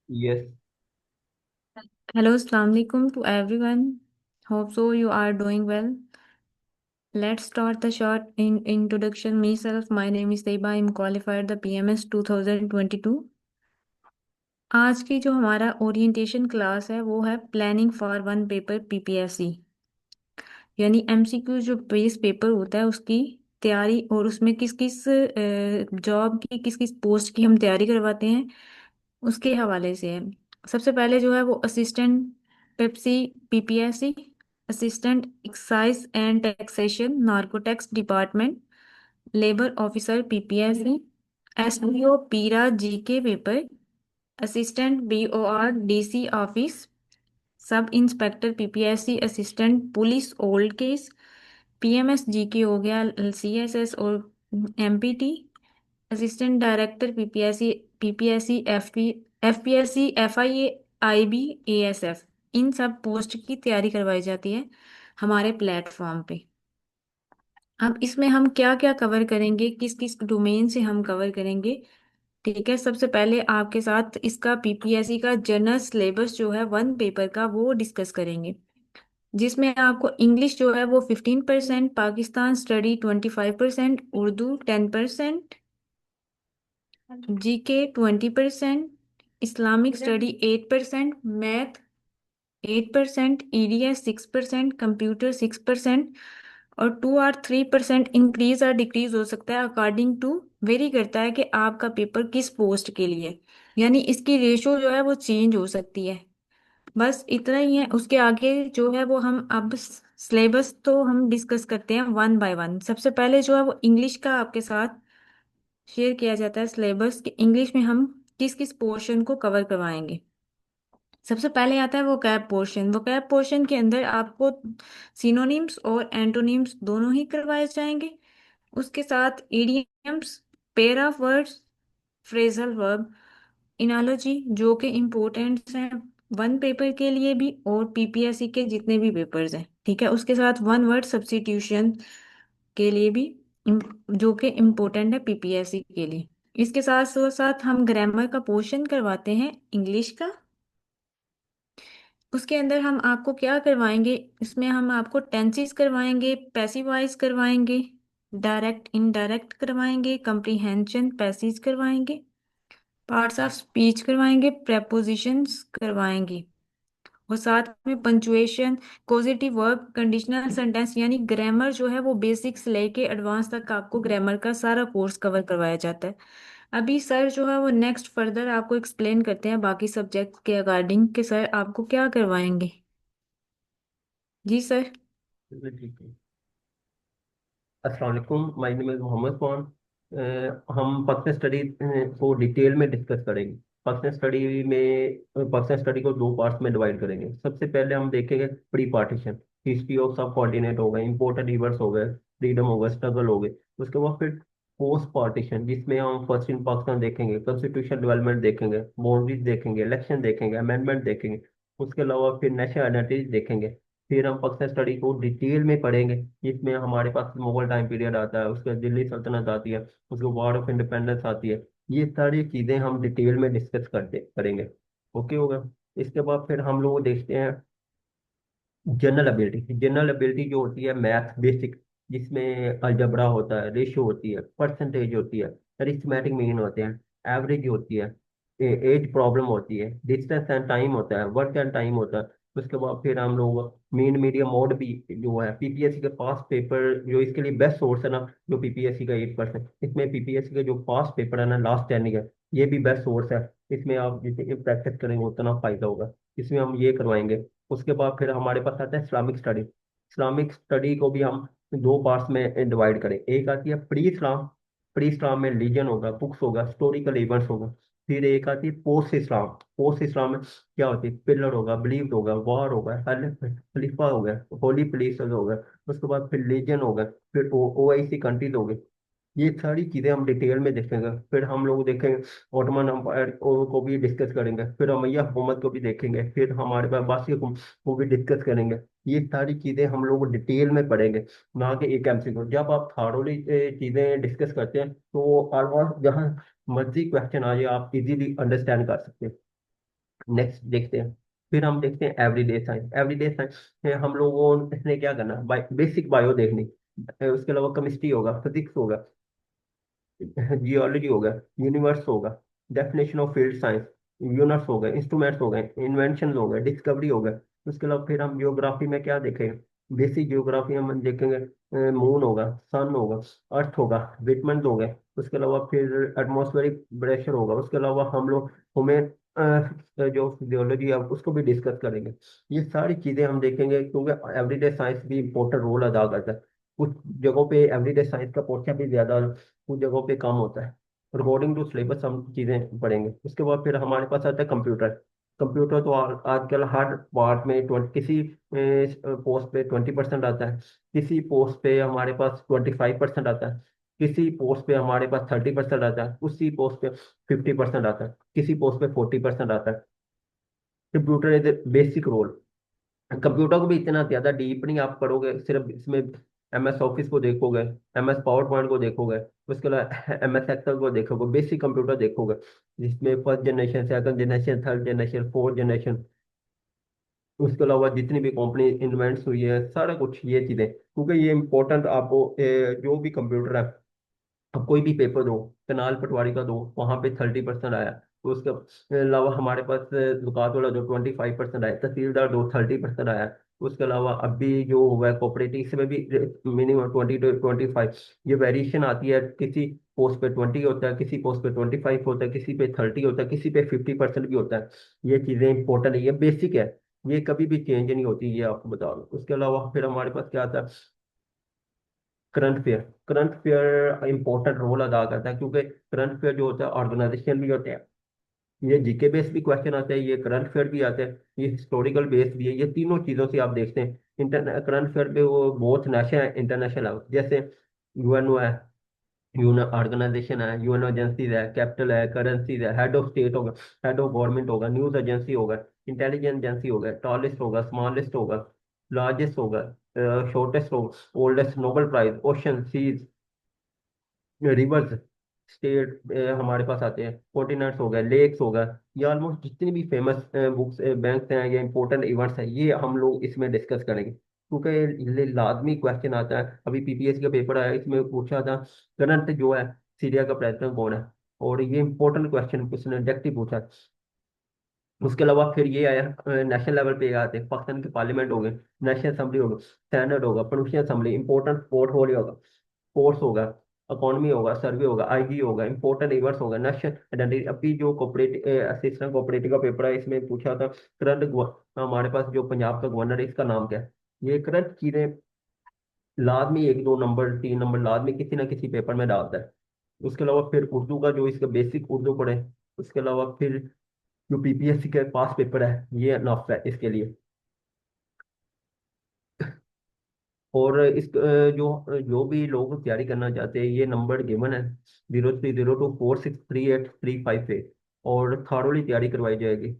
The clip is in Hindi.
Yes. Hello, Assalamu alaikum to everyone. Hope so you are doing well. Let's start the short introduction. Myself, my name is Taiba. I'm qualified the PMS 2022. आज की जो हमारा ओरिएंटेशन क्लास है वो है planning for one paper PPSC, यानी एमसीक्यू जो बेस पेपर होता है उसकी तैयारी और उसमें किस किस जॉब की किस किस पोस्ट की हम तैयारी करवाते हैं उसके हवाले से है। सबसे पहले जो है वो असिस्टेंट पेप्सी PPSC, assistant excise and taxation narcotics department, labour officer PPSC, SPO पीरा GK paper, assistant BOR DC office, sub inspector PPSC, assistant police old case, PMS GK हो गया, सीएसएस और MPT, assistant director PPSC, PPSC FPSC FIA IB ASF, इन सब पोस्ट की तैयारी करवाई जाती है हमारे प्लेटफॉर्म पे। अब इसमें हम क्या क्या कवर करेंगे, किस किस डोमेन से हम कवर करेंगे। ठीक है, सबसे पहले आपके साथ इसका पीपीएससी का जनरल सिलेबस जो है वन पेपर का वो डिस्कस करेंगे, जिसमें आपको इंग्लिश जो है वो 15%, Pakistan study 25%, Urdu 10%, GK 20%, Islamic study 8%, math 8%, EDS 6%, computer 6%, और 2 और 3% इंक्रीज और डिक्रीज हो सकता है अकॉर्डिंग टू, वेरी करता है कि आपका पेपर किस पोस्ट के लिए है। यानी इसकी रेशो जो है वो चेंज हो सकती है। बस इतना ही है, उसके आगे जो है वो हम अब सिलेबस तो हम डिस्कस करते हैं वन बाय वन। सबसे पहले जो है वो इंग्लिश का आपके साथ शेयर किया जाता है सिलेबस कि इंग्लिश में हम किस किस पोर्शन को कवर करवाएंगे। सबसे पहले आता है वो कैब पोर्शन। वो कैब पोर्शन के अंदर आपको सिनोनिम्स और एंटोनिम्स दोनों ही करवाए जाएंगे, उसके साथ idioms, pair of words, phrasal verb, analogy जो कि इम्पोर्टेंट्स हैं वन पेपर के लिए भी और पीपीएससी के जितने भी पेपर्स हैं। ठीक है, उसके साथ वन वर्ड सब्स्टिट्यूशन के लिए भी जो कि इम्पोर्टेंट है पीपीएससी के लिए। इसके साथ साथ हम ग्रामर का पोर्शन करवाते हैं इंग्लिश का। उसके अंदर हम आपको क्या करवाएंगे, इसमें हम आपको टेंसेस करवाएंगे, पैसिव वॉइस करवाएंगे, डायरेक्ट इनडायरेक्ट करवाएंगे, कंप्रीहेंशन पैसेज करवाएंगे, पार्ट्स ऑफ स्पीच करवाएंगे, प्रेपोजिशंस करवाएंगे, और साथ में punctuation, positive verb, conditional sentence, यानी ग्रामर जो है वो बेसिक से लेके एडवांस तक आपको ग्रामर का सारा कोर्स कवर करवाया जाता है। अभी सर जो है वो नेक्स्ट फर्दर आपको एक्सप्लेन करते हैं बाकी सब्जेक्ट के अकॉर्डिंग कि सर आपको क्या करवाएंगे। जी सर। ठीक है। अस्सलाम वालेकुम, माय नेम इज़ मोहम्मद फ़ॉन। हम पर्सनल स्टडी को डिटेल में डिस्कस करेंगे। पर्सनल स्टडी को दो पार्ट्स में डिवाइड करेंगे। सबसे पहले हम देखेंगे प्री पार्टीशन, हिस्ट्री ऑफ सब कॉन्टिनेंट हो गए, इंपॉर्टेंट इवेंट्स हो गए, फ्रीडम हो गए, स्ट्रगल हो गए। उसके बाद फिर पोस्ट पार्टीशन, जिसमें हम फर्स्ट इन पाकिस्तान देखेंगे, कॉन्स्टिट्यूशन डेवलपमेंट देखेंगे, बाउंड्रीज देखेंगे, इलेक्शन देखेंगे, अमेंडमेंट देखेंगे। उसके अलावा फिर नेशनल आइडेंटिटी देखेंगे। फिर हम पर्सनल स्टडी को डिटेल में पढ़ेंगे, जिसमें हमारे पास मुगल टाइम पीरियड आता है, उसके बाद दिल्ली सल्तनत आती है, उसके वार ऑफ इंडिपेंडेंस आती है। ये सारी चीजें हम डिटेल में डिस्कस करते करेंगे। ओके होगा। इसके बाद फिर हम लोग देखते हैं जनरल एबिलिटी। जनरल एबिलिटी जो होती है मैथ बेसिक, जिसमें अलजबरा होता है, रेशियो होती है, परसेंटेज होती है, अरिथमेटिक मीन होते हैं, एवरेज होती है, एज प्रॉब्लम होती है, डिस्टेंस एंड टाइम होता है, वर्क एंड टाइम होता है। उसके बाद फिर हम लोग मीन मीडियम मोड भी जो है पीपीएससी के पास पेपर जो इसके लिए बेस्ट सोर्स है ना, जो पीपीएससी का 8%, इसमें पीपीएससी का जो पास पेपर है ना लास्ट 10 ईयर, ये भी बेस्ट सोर्स है। इसमें आप जितनी प्रैक्टिस करेंगे उतना फायदा होगा। इसमें हम ये करवाएंगे। उसके बाद फिर हमारे पास आता है इस्लामिक स्टडी। इस्लामिक स्टडी को भी हम दो पार्ट्स में डिवाइड करें। एक आती है प्री इस्लाम। प्री इस्लाम में रिलीजन होगा, बुक्स होगा, हिस्टोरिकल इवेंट्स होगा। फिर एक आती है पोस्ट इस्लाम। पोस्ट इस्लाम में क्या होती है, पिलर होगा, बिलीव होगा, वार होगा, खलीफा होगा, होली प्लेस होगा। उसके बाद फिर रिलीजन होगा, फिर ओआईसी कंट्रीज होंगे। ये सारी चीजें हम डिटेल में देखेंगे। फिर हम लोग देखेंगे ऑटोमन अम्पायर को भी डिस्कस करेंगे, फिर उमैया हुकूमत को भी देखेंगे, फिर हमारे पास अब्बासी हुकूमत को भी डिस्कस करेंगे। ये सारी चीजें हम लोग डिटेल में पढ़ेंगे, ना कि एक एमसीक्यू। जब आप थारोली चीजें डिस्कस करते हैं तो ऑलमोस्ट जहाँ मर्जी क्वेश्चन आ जाए आप इजीली अंडरस्टैंड कर सकते हैं। नेक्स्ट देखते हैं। फिर हम देखते हैं एवरीडे साइंस। एवरीडे साइंस में हम लोगों ने क्या करना, बेसिक बायो देखनी। उसके अलावा केमिस्ट्री होगा, फिजिक्स होगा, जियोलॉजी होगा, यूनिवर्स होगा, definition of field science, units हो गए, इंस्ट्रूमेंट्स हो गए, इन्वेंशन हो गए, डिस्कवरी हो गए। उसके अलावा फिर हम जियोग्राफी में क्या देखेंगे, बेसिक जियोग्राफी हम देखेंगे, मून होगा, सन होगा, अर्थ होगा, विटमन हो गए। उसके अलावा फिर एटमॉस्फेरिक प्रेशर होगा। उसके अलावा हम लोग हमें जो फिजियोलॉजी है उसको भी डिस्कस करेंगे। ये सारी चीजें हम देखेंगे, क्योंकि एवरीडे साइंस भी इंपॉर्टेंट रोल अदा करता है। कुछ जगहों पे एवरीडे साइंस का पोर्शन भी ज्यादा, कुछ जगहों पे कम होता है। अकॉर्डिंग टू सिलेबस हम चीजें पढ़ेंगे। उसके बाद फिर हमारे पास आता है कंप्यूटर। कंप्यूटर तो आजकल हर पार्ट में 20, किसी पोस्ट पे 20% आता है, किसी पोस्ट पे हमारे पास 25% आता है, किसी पोस्ट पे हमारे पास 30% आता है, उसी पोस्ट पे 50% आता है, किसी पोस्ट पे 40% आता है। Computer is basic role. Computer को भी इतना ज्यादा डीप नहीं आप पढ़ोगे, सिर्फ इसमें MS ऑफिस को देखोगे, MS पावर पॉइंट को देखोगे, उसके अलावा MS एक्सेल को देखोगे, बेसिक कंप्यूटर देखोगे, जिसमें first generation, second generation, third generation, fourth generation. उसके अलावा जितनी भी कंपनी इन्वेंट्स हुई है, सारा कुछ ये चीजें, क्योंकि ये इंपॉर्टेंट आपको जो भी कंप्यूटर है, अब कोई भी पेपर दो, कनाल पटवारी का दो, वहां पे 30% आया, तो उसके अलावा हमारे पास दुकान वाला जो 25% आया, तहसीलदार दो 30% आया। उसके अलावा अभी जो हुआ है कोऑपरेटिव, इसमें भी मिनिमम 20 to 25, ये वेरिएशन आती है। किसी पोस्ट पे 20 होता है, किसी पोस्ट पे 25 होता है, किसी पे 30 होता है, किसी पे 50% भी होता है। ये चीजें इंपॉर्टेंट है, ये बेसिक है, ये कभी भी चेंज नहीं होती, ये आपको बता दूं। उसके अलावा फिर हमारे पास क्या आता है, current affair. Current affair important role अदा करता है, क्योंकि करंट फेयर जो होता है ऑर्गेनाइजेशन भी होते हैं, ये जीके बेस भी क्वेश्चन आते हैं, ये करंट फेयर भी आते हैं, ये हिस्टोरिकल बेस भी है। ये तीनों चीजों से आप देखते हैं। इंटर करंट फेयर पे वो बहुत नेशनल है, इंटरनेशनल है। जैसे यूएनओ है, यूएन ऑर्गेनाइजेशन है, यूएन एजेंसीज है, कैपिटल है, करेंसीज है, हेड ऑफ स्टेट होगा, हेड ऑफ गवर्नमेंट होगा, न्यूज एजेंसी होगा, इंटेलिजेंस एजेंसी होगा, टॉलेस्ट होगा, स्मॉलेस्ट होगा, लार्जेस्ट होगा, शॉर्टेस्ट होगा, oldest, Nobel prize, ocean, seas, rivers, state हमारे पास आते हैं, कॉन्टिनेंट्स हो गए, लेक्स हो गए। ये ऑलमोस्ट जितनी भी फेमस बुक्स बैंक्स हैं या इंपॉर्टेंट इवेंट्स हैं, ये हम लोग इसमें डिस्कस करेंगे, क्योंकि ये लाजमी क्वेश्चन आता है। अभी PPSC का पेपर आया, इसमें पूछा था करंट जो है सीरिया का प्रेसिडेंट कौन है, और ये इंपॉर्टेंट क्वेश्चन उसने डायरेक्टली पूछा। उसके अलावा फिर ये आया, नेशनल लेवल पे आते हैं, पाकिस्तान के पार्लियामेंट हो गए, नेशनल असेंबली होगा, सेनेट होगा, प्रोविंशियल असेंबली, इंपॉर्टेंट पोर्टफोलियो होगा, स्पोर्ट्स होगा, इकोनॉमी होगा, सर्वे होगा, IG होगा, इंपॉर्टेंट इवेंट्स होगा, नेशनल आइडेंटिटी। अभी जो कोऑपरेटिव असिस्टेंट कोऑपरेटिव का पेपर है, इसमें पूछा था करंट, हमारे पास जो पंजाब का गवर्नर है, इसका नाम क्या है। ये करंट चीजें लाजमी, एक दो नंबर, 3 नंबर लाजमी किसी ना किसी पेपर में डालता है। उसके अलावा फिर उर्दू का जो इसका बेसिक उर्दू पढ़े। उसके अलावा फिर जो PPSC के पास पेपर है, ये नफ है इसके लिए। और जो जो भी लोग तैयारी करना चाहते हैं, ये नंबर गिवन है, 0302463835 पे, और थारोली तैयारी करवाई जाएगी।